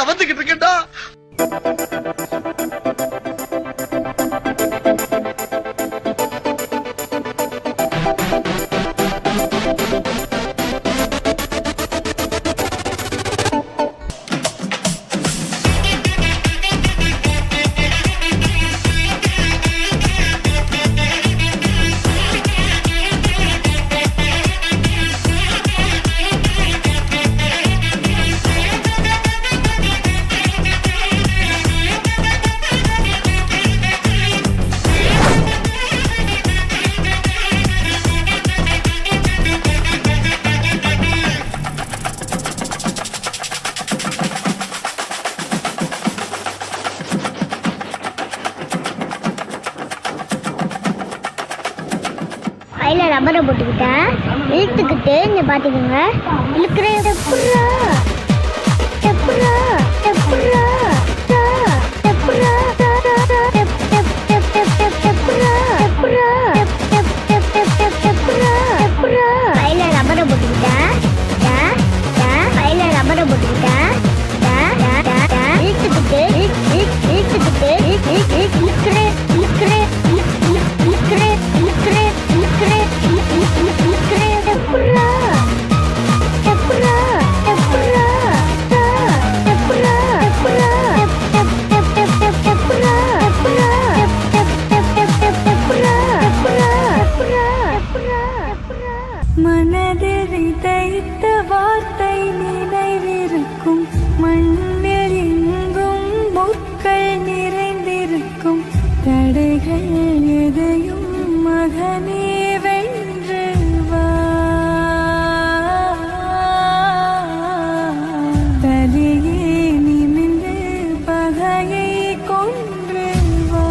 தவந்துகிட்டு இருக்கேன்டா. கையில் ரப்பரை போட்டுக்கிட்டேன், இழுத்துக்கிட்டு இங்கே பார்த்துக்கோங்க. இழுக்கிற டெப்புரா டெப்புரா டெப்புரா டெப்புரா கையில் ரப்பரை போட்டுக்கிட்டேன், கையில் ரப்பரை போட்டுக்கிட்டேன், இழுத்துக்கிட்டு இழுத்துக்கிட்டு இழுக்கிற இழுக்கிற இழுக்கிற இழுக்கிற மனதில் விதைத்த வார்த்தை நினைவிருக்கும், மண்ணில் எங்கும் முற்கள் நிறைந்திருக்கும், தடைகள் எதையும் மகனே வென்று வா, தலையே நிமிர்ந்து பகையை கொன்று வா,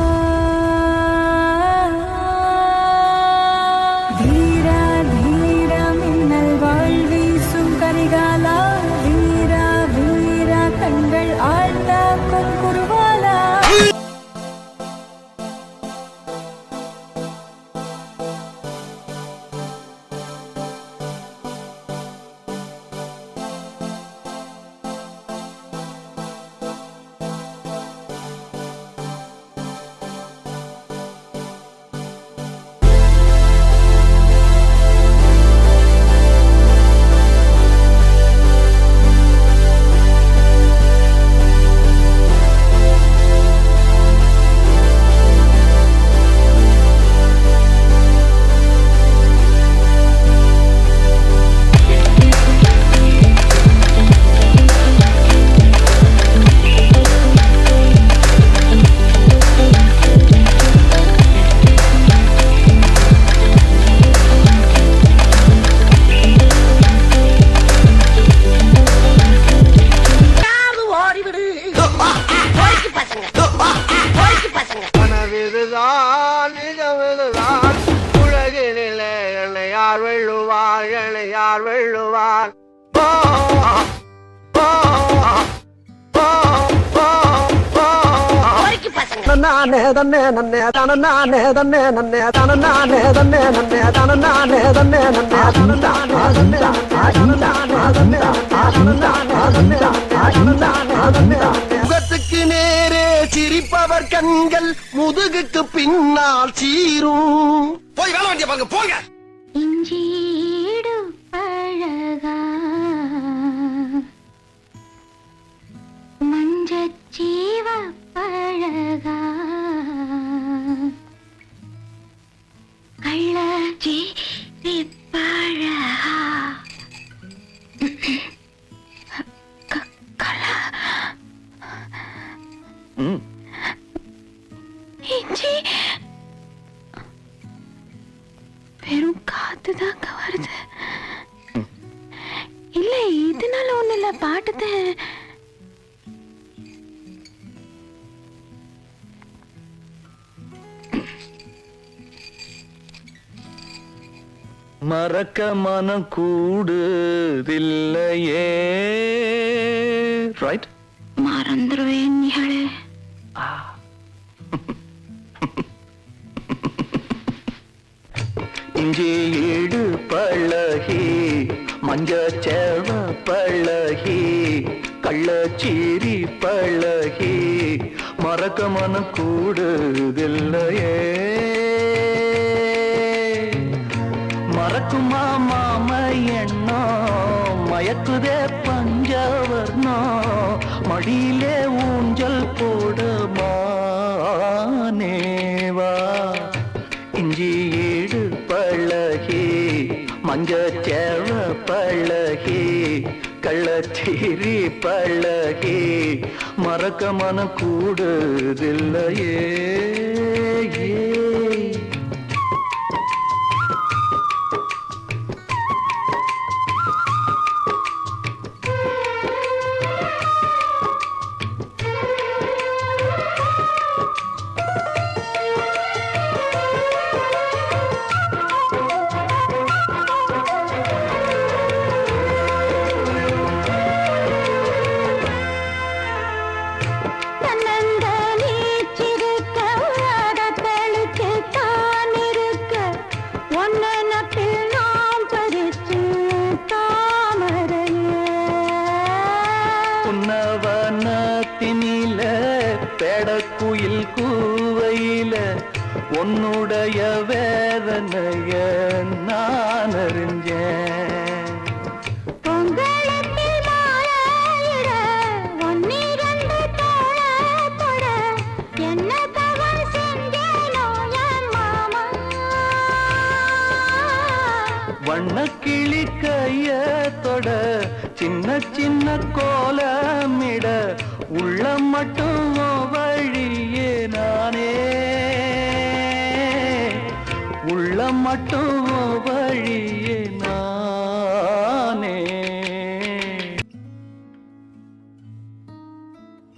தீரா தீரா மின்னல் வாழ்வீசும் கரிகாலா, வீரா வீரா கண்கள் ஆழ்ந்த கொங்குருவாலா. யார் வெள்ளுவார், என்னை யார் வெள்ளுவார்? நானே தன்னே நன்னே தன நானே தன்னே நன்னே தன நானே தன்னே நன்னே தன நானே தன்னே நன்னே தன நானே தன்னே. முகத்துக்கு நேரே சிரிப்பவர் கண்கள் முதுகுக்கு பின்னால் சீரும். போய் வேலை வண்டிய பாருங்க போங்க. இஞ்சீடு அழகா மஞ்சச்சீவ பழகா கள்ளச்சி பழகா இஞ்சி வெறும் காத்துதாங்க வருது. இல்ல இதனால ஒண்ணு இல்ல, பாட்டுத மறக்க மனம் கூடுதில்லையே. ரைட், மறந்துருவேன் நிகழே. இஞ்சி ஈடு பழகி மஞ்ச சேவ பழகி கள்ளச்சீரி பழகி மறக்க மனம் கூடுதில்லையே மறக்குமா மாம எண்ணம் மயக்குதே பஞ்சவர்ணோ மடியிலே ஊஞ்சல் போடுமானேவா இஞ்சி ஈடு பழகி மஞ்சச்சேவ பழகி கள்ளச்சீரி பழகி மறக்க மனம் கூடுதில்லையே பேடக்குயில் கூவையில உன்னுடைய வேதனைய நான் அறிஞ்சேன் வண்ணக்கிளி கைய தொட சின்ன சின்ன கோலமிட உள்ளம் மட்டும் வழியே நானே உள்ளம் மட்டும் வழியே